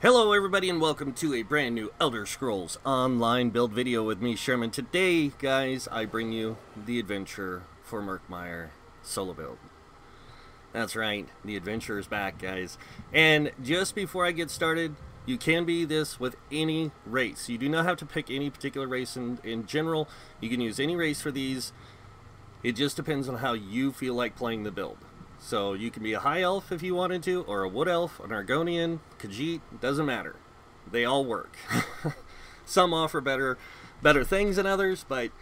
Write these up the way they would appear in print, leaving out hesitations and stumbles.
Hello everybody and welcome to a brand new Elder Scrolls Online build video with me, Sherman. Today, guys, I bring you the adventure for Murkmire solo build. That's right, the adventure is back, guys. And just before I get started, you can be this with any race. You do not have to pick any particular race in general. You can use any race for these. It just depends on how you feel like playing the build. So you can be a high elf if you wanted to, or a wood elf, an Argonian, Khajiit, doesn't matter. They all work. Some offer better things than others, but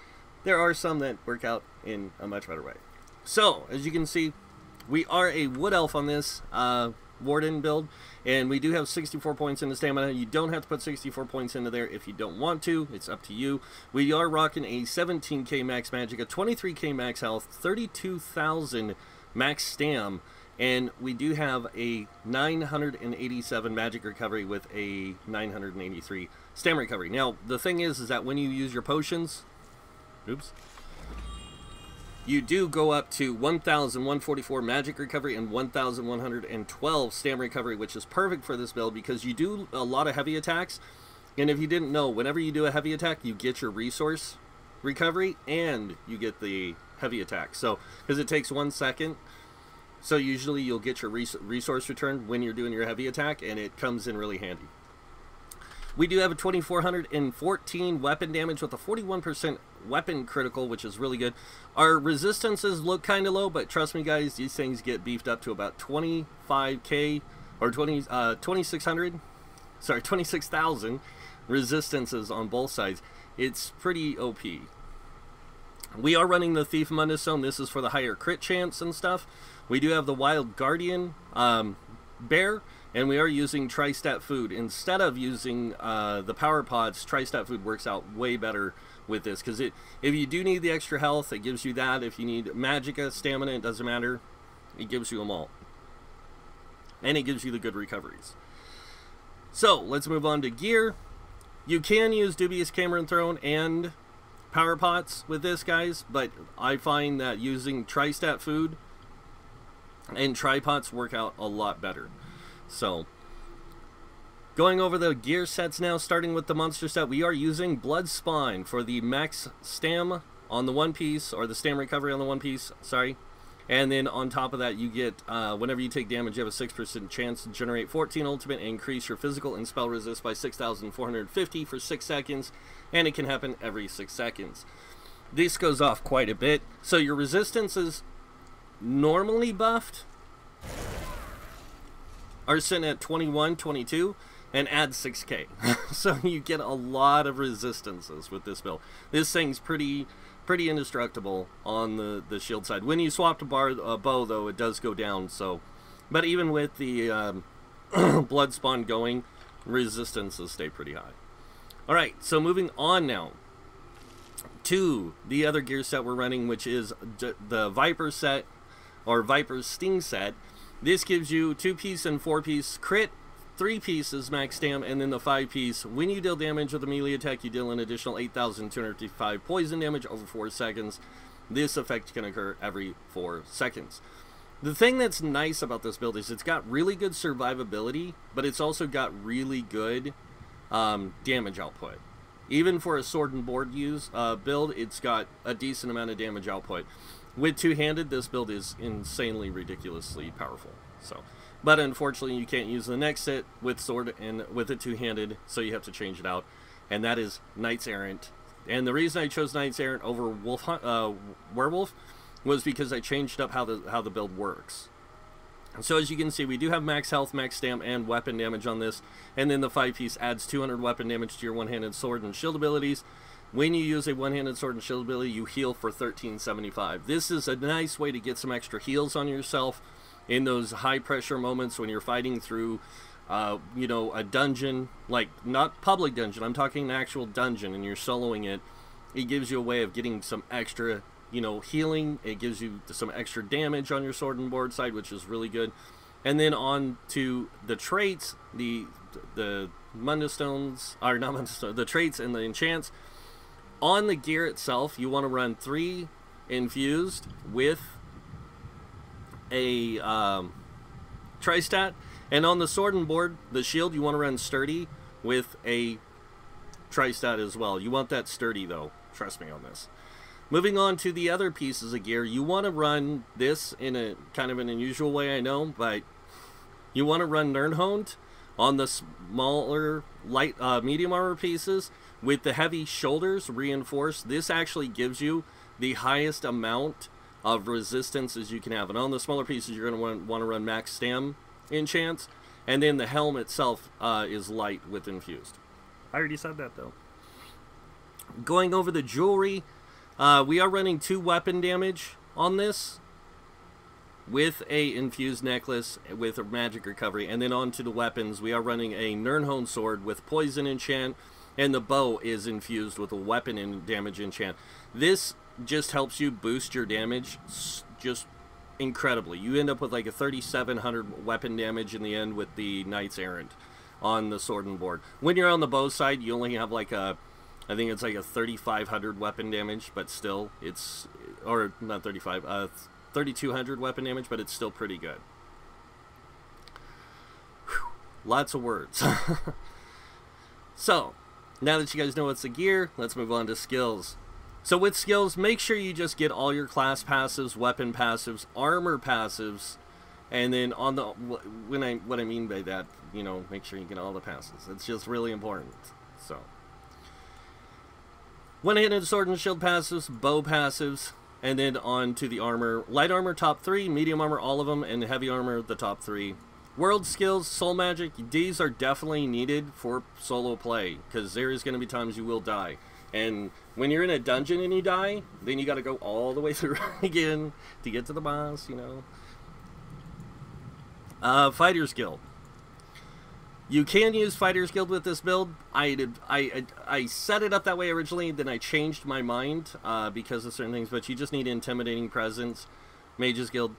there are some that work out in a much better way. So, as you can see, we are a wood elf on this Warden build, and we do have 64 points in the stamina. You don't have to put 64 points into there if you don't want to. It's up to you. We are rocking a 17k max magic, a 23k max health, 32,000 max stam, and we do have a 987 magic recovery with a 983 stam recovery. Now, the thing is that when you use your potions, you do go up to 1,144 magic recovery and 1,112 stam recovery, which is perfect for this build because you do a lot of heavy attacks. And if you didn't know, whenever you do a heavy attack, you get your resource recovery and you get the heavy attack. So, because it takes 1 second, so usually you'll get your resource return when you're doing your heavy attack, and it comes in really handy. We do have a 2,414 weapon damage with a 41% weapon critical, which is really good. Our resistances look kind of low, but trust me, guys, these things get beefed up to about 25k or 26,000 resistances on both sides. It's pretty OP. We are running the Thief Mundus Stone. This is for the higher crit chance and stuff. We do have the Wild Guardian Bear, and we are using Tri-Stat Food. Instead of using the Power Pods, Tri-Stat Food works out way better with this, because if you do need the extra health, it gives you that. If you need Magicka, Stamina, it doesn't matter. It gives you them all. And it gives you the good recoveries. So, let's move on to gear. You can use Dubious Cameron Throne and Power Pots with this, guys, but I find that using Tri-Stat Food and Tripods work out a lot better. So, going over the gear sets now, starting with the monster set, we are using Blood Spawn for the max stam on the one piece, or the stam recovery on the one piece, sorry. And then on top of that, you get, whenever you take damage, you have a 6% chance to generate 14 ultimate and increase your physical and spell resist by 6,450 for 6 seconds, and it can happen every 6 seconds. This goes off quite a bit, so your resistance is normally buffed are sitting at 21, 22, and add 6k. So you get a lot of resistances with this build. This thing's pretty indestructible on the shield side. When you swap to bow, though, it does go down. So, but even with the Blood Spawn going, resistances stay pretty high. All right, so moving on now to the other gear set we're running, which is the Viper set, or Viper Sting set. This gives you 2-piece and 4-piece crit, 3 pieces max stam, and then the 5-piece. When you deal damage with a melee attack, you deal an additional 8,255 poison damage over 4 seconds. This effect can occur every 4 seconds. The thing that's nice about this build is it's got really good survivability, but it's also got really good damage output. Even for a sword and board build, it's got a decent amount of damage output. With two-handed, this build is insanely, ridiculously powerful. So, but unfortunately, you can't use the next set with sword and with it two-handed, so you have to change it out. And that is Knights Errant. And the reason I chose Knights Errant over Werewolf was because I changed up how the build works. So as you can see, we do have max health, max stam, and weapon damage on this. And then the 5-piece adds 200 weapon damage to your one-handed sword and shield abilities. When you use a one-handed sword and shield ability, you heal for 1375. This is a nice way to get some extra heals on yourself in those high-pressure moments when you're fighting through, you know, a dungeon, like, not public dungeon, I'm talking an actual dungeon, and you're soloing it. It gives you a way of getting some extra, you know, healing. It gives you some extra damage on your sword and board side, which is really good. And then on to the traits, the Mundus Stones, or not Mundus Stones, the traits and the enchants. On the gear itself, you want to run 3 infused with a Tri-Stat, And on the sword and board, the shield, you want to run sturdy with a tri-stat as well. You want that sturdy, though. Trust me on this. Moving on to the other pieces of gear, you want to run this in a kind of an unusual way, I know, but you want to run Nernhoned on the smaller, light, medium armor pieces with the heavy shoulders reinforced. This actually gives you the highest amount of resistance as you can have. And on the smaller pieces, you're going to want to run max stam enchants. And then the helm itself is light with infused. I already said that, though. Going over the jewelry, we are running 2 weapon damage on this with a infused necklace with a magic recovery. And then on to the weapons, we are running a Nernhoned sword with poison enchant, and the bow is infused with a weapon and damage enchant. This just helps you boost your damage just incredibly. You end up with like a 3,700 weapon damage in the end with the Knights Errant on the sword and board. When you're on the bow side, you only have like a, I think it's like a 3,500 weapon damage, but still it's, or not 3,200 weapon damage, but it's still pretty good. Whew, lots of words. So, now that you guys know what's the gear, let's move on to skills. So with skills, make sure you just get all your class passives, weapon passives, armor passives, and then on the, what I mean by that, you know, make sure you get all the passes. It's just really important. So, one-handed sword and shield passives, bow passives, and then on to the armor. Light armor, top 3, medium armor, all of them, and heavy armor, the top 3. World skills, soul magic, these are definitely needed for solo play, because there is going to be times you will die. And when you're in a dungeon and you die, then you got to go all the way through again to get to the boss, you know. Fighter's Guild. You can use Fighter's Guild with this build. I set it up that way originally, then I changed my mind because of certain things, but you just need Intimidating Presence, Mage's Guild,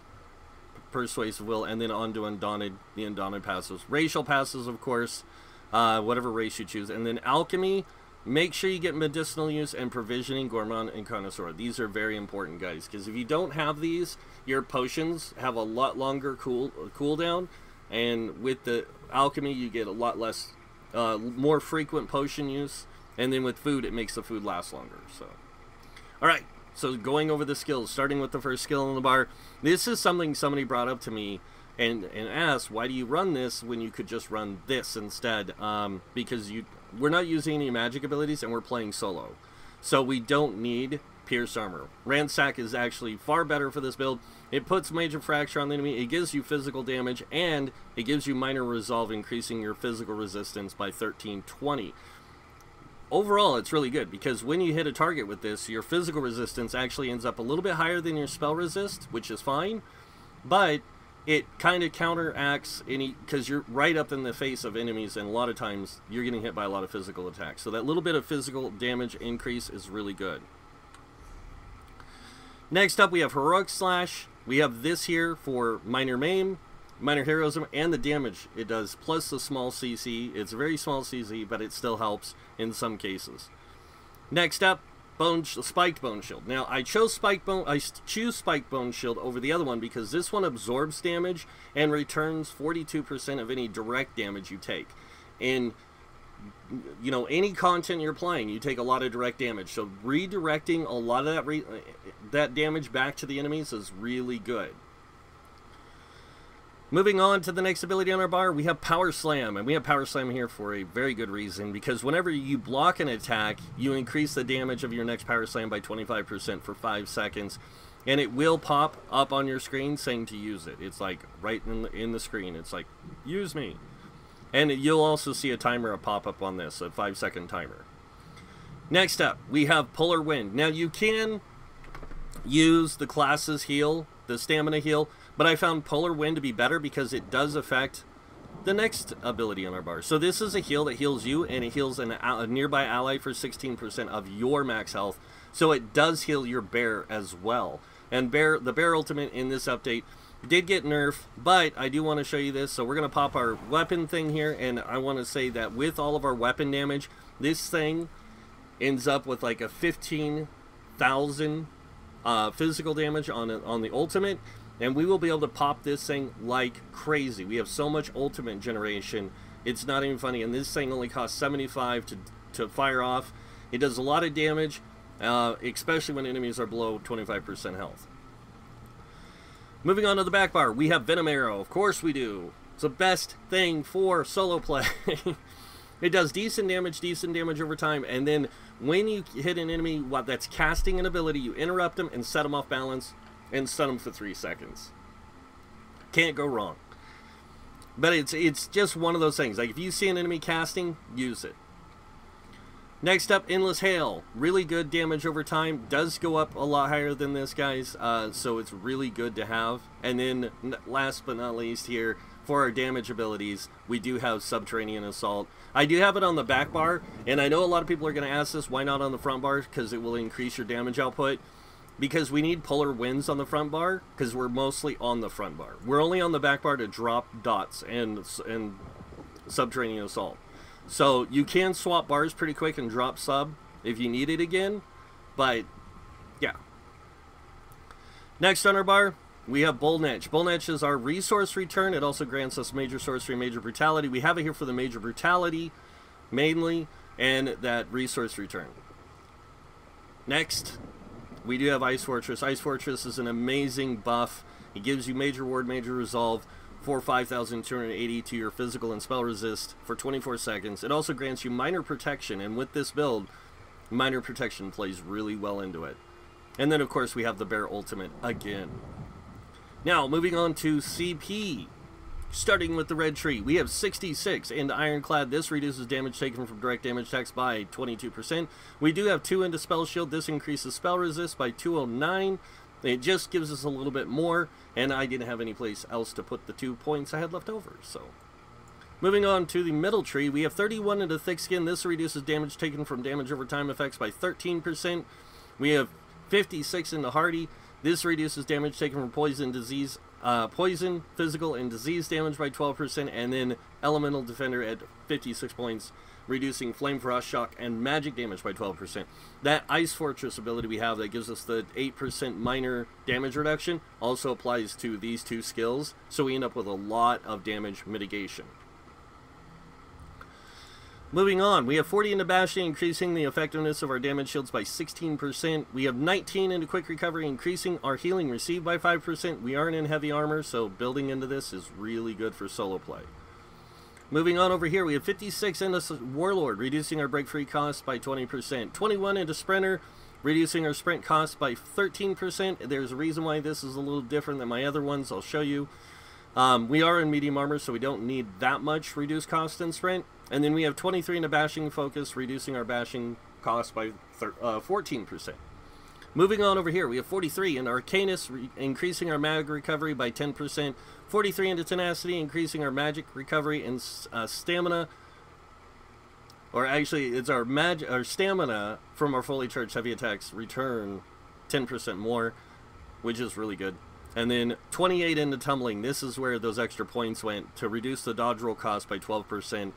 Persuasive Will, and then on to Undaunted, the Undaunted passives. Racial passives, of course, whatever race you choose. And then Alchemy, make sure you get Medicinal Use and Provisioning, Gourmand, and Connoisseur. These are very important, guys, because if you don't have these, your potions have a lot longer cooldown, and with the Alchemy, you get a lot less, more frequent potion use, and then with food, it makes the food last longer. So, alright, so going over the skills, starting with the first skill in the bar. This is something somebody brought up to me and asked, why do you run this when you could just run this instead? Because we're not using any magic abilities and we're playing solo, so we don't need pierce armor. Ransack is actually far better for this build. It puts major fracture on the enemy, it gives you physical damage, and it gives you minor resolve, increasing your physical resistance by 1320. Overall, it's really good because when you hit a target with this, your physical resistance actually ends up a little bit higher than your spell resist, which is fine, but it kind of counteracts any, because you're right up in the face of enemies, and a lot of times you're getting hit by a lot of physical attacks. So that little bit of physical damage increase is really good. Next up, we have Heroic Slash. We have this here for Minor Maim, Minor Heroism, and the damage it does, plus the small CC. It's a very small CC, but it still helps in some cases. Next up, Spiked Bone Shield. Now, I choose Spiked Bone Shield over the other one because this one absorbs damage and returns 42% of any direct damage you take. In, you know, any content you're playing, you take a lot of direct damage. So redirecting a lot of that damage back to the enemies is really good. Moving on to the next ability on our bar, we have Power Slam, and we have Power Slam here for a very good reason, because whenever you block an attack, you increase the damage of your next Power Slam by 25% for 5 seconds, and it will pop up on your screen saying to use it. It's like right in the screen. It's like, use me. And you'll also see a timer pop up on this, a 5-second timer. Next up, we have Polar Wind. Now, you can use the class's heal, the stamina heal, but I found Polar Wind to be better because it does affect the next ability on our bar. So this is a heal that heals you, and it heals a nearby ally for 16% of your max health. So it does heal your bear as well. And the bear ultimate in this update did get nerfed, but I do want to show you this. So we're going to pop our weapon thing here, and I want to say that with all of our weapon damage, this thing ends up with like a 15,000 physical damage on the ultimate. And we will be able to pop this thing like crazy. We have so much ultimate generation, it's not even funny. And this thing only costs 75 to fire off. It does a lot of damage, especially when enemies are below 25% health. Moving on to the back bar, we have Venom Arrow. Of course we do. It's the best thing for solo play. It does decent damage over time, and then when you hit an enemy that's casting an ability, you interrupt them and set them off balance and stun them for 3 seconds. Can't go wrong. But it's just one of those things. Like, if you see an enemy casting, use it. Next up, Endless Hail. Really good damage over time. Does go up a lot higher than this, guys. So it's really good to have. And then, last but not least here, for our damage abilities, we do have Subterranean Assault. I do have it on the back bar, and I know a lot of people are going to ask this, why not on the front bar? Because it will increase your damage output. Because we need polar winds on the front bar, because we're mostly on the front bar. We're only on the back bar to drop dots and Subterranean Assault. So you can swap bars pretty quick and drop sub if you need it again, but yeah. Next on our bar, we have Bullnetch. Bullnetch is our resource return. It also grants us Major Sorcery and Major Brutality. We have it here for the Major Brutality, mainly, and that resource return. Next, we do have Ice Fortress. Ice Fortress is an amazing buff. It gives you Major Ward, Major Resolve for 5,280 to your physical and spell resist for 24 seconds. It also grants you Minor Protection, and with this build, Minor Protection plays really well into it. And then, of course, we have the Bear Ultimate again. Now, moving on to CP. Starting with the Red Tree, we have 66 into Ironclad. This reduces damage taken from direct damage attacks by 22%. We do have 2 into Spell Shield. This increases spell resist by 209. It just gives us a little bit more, and I didn't have any place else to put the 2 points I had left over. So, moving on to the Middle Tree, we have 31 into Thick Skin. This reduces damage taken from damage over time effects by 13%. We have 56 into Hardy. This reduces damage taken from poison, disease, poison, physical, and disease damage by 12%, and then Elemental Defender at 56 points, reducing Flame, Frost, Shock, and magic damage by 12%. That Ice Fortress ability we have that gives us the 8% minor damage reduction also applies to these 2 skills, so we end up with a lot of damage mitigation. Moving on, we have 40 into Bashing, increasing the effectiveness of our damage shields by 16%. We have 19 into Quick Recovery, increasing our healing received by 5%. We aren't in heavy armor, so building into this is really good for solo play. Moving on over here, we have 56 into Warlord, reducing our break free cost by 20%. 21 into Sprinter, reducing our sprint cost by 13%. There's a reason why this is a little different than my other ones. I'll show you. We are in medium armor, so we don't need that much reduced cost in sprint. And then we have 23 into Bashing Focus, reducing our bashing cost by 14%. Moving on over here, we have 43 into Arcanus, increasing our mag recovery by 10%. 43 into Tenacity, increasing our magic recovery and stamina. Or actually, it's our stamina from our fully charged heavy attacks return 10% more, which is really good. And then 28 into Tumbling. This is where those extra points went to reduce the dodge roll cost by 12%.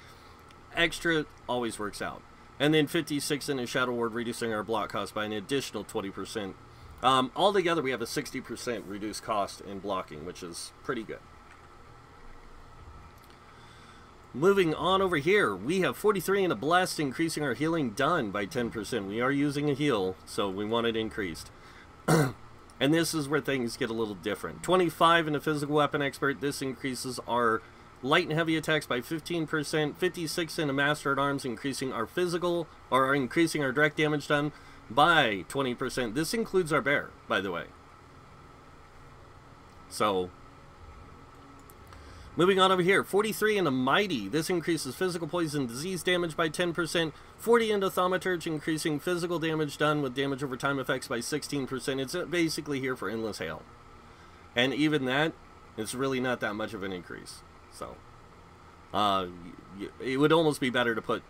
Extra always works out. And then 56 into Shadow Ward, reducing our block cost by an additional 20%. Altogether, we have a 60% reduced cost in blocking, which is pretty good. Moving on over here, we have 43 into Blessed, increasing our healing done by 10%. We are using a heal, so we want it increased. And this is where things get a little different. 25 into Physical Weapon Expert. This increases our light and heavy attacks by 15%. 56 into Master at Arms, increasing our physical, or increasing our direct damage done by 20%. This includes our bear, by the way. So, moving on over here, 43 into Mighty. This increases physical poison disease damage by 10%. 40 into Thaumaturge, increasing physical damage done with damage over time effects by 16%. It's basically here for Endless Hail. And even that, it's really not that much of an increase. So, it would almost be better to put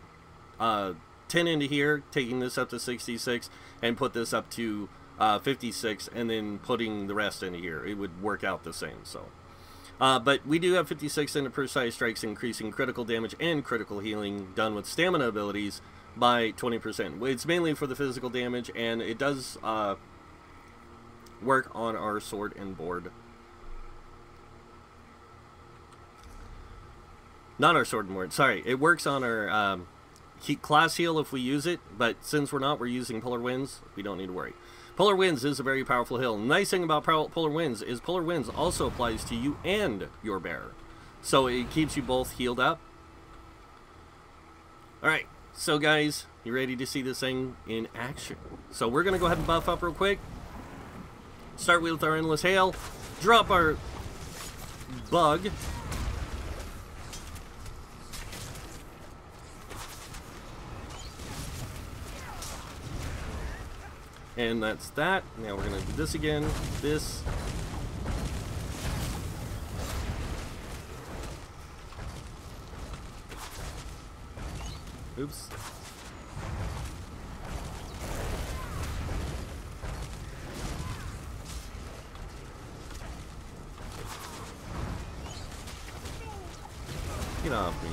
10 into here, taking this up to 66, and put this up to 56, and then putting the rest into here. It would work out the same, so. But we do have 56 into Precise Strikes, increasing critical damage and critical healing done with stamina abilities by 20%. It's mainly for the physical damage, and it does work on our sword and board Not our sword and ward. Sorry, it works on our class heal if we use it, but since we're not, we're using Polar Winds, we don't need to worry. Polar Winds is a very powerful heal. The nice thing about Polar Winds is Polar Winds also applies to you and your bear. So it keeps you both healed up. Alright, so guys, you ready to see this thing in action? So we're going to go ahead and buff up real quick. Start with our Endless Hail. Drop our Bug. And that's that. Now we're going to do this again. This. Oops. Get off me.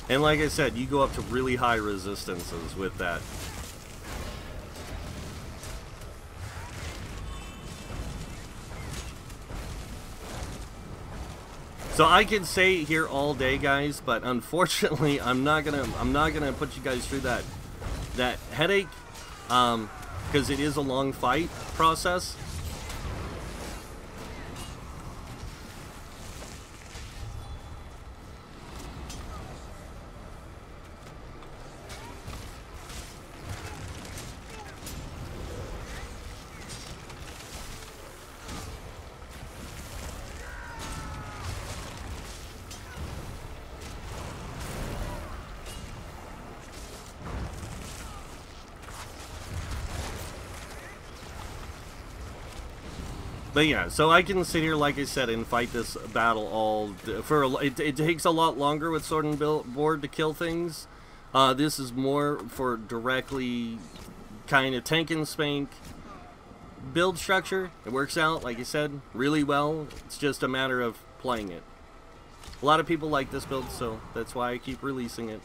And like I said, you go up to really high resistances with that. So I could stay here all day, guys, but unfortunately, I'm not gonna put you guys through that headache, because it is a long fight process. But yeah, so I can sit here, like I said, and fight this battle all it takes a lot longer with sword and board to kill things. This is more for directly kind of tank and spank build structure. It works out, like I said, really well. It's just a matter of playing it. A lot of people like this build, so that's why I keep releasing it.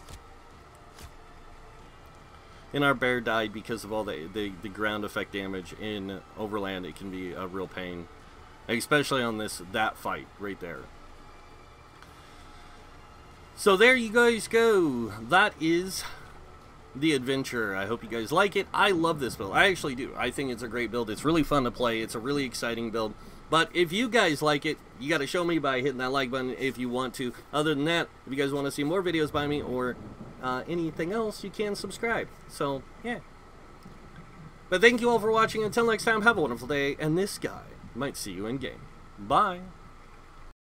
And our bear died because of all the ground effect damage in Overland. It can be a real pain, especially on that fight right there. So there you guys go. That is the adventure. I hope you guys like it. I love this build. I actually do. I think it's a great build. It's really fun to play. It's a really exciting build. But if you guys like it, you got to show me by hitting that like button if you want to. Other than that, if you guys want to see more videos by me or anything else, you can subscribe. So, yeah. But thank you all for watching. Until next time, have a wonderful day. And this guy might see you in game. Bye.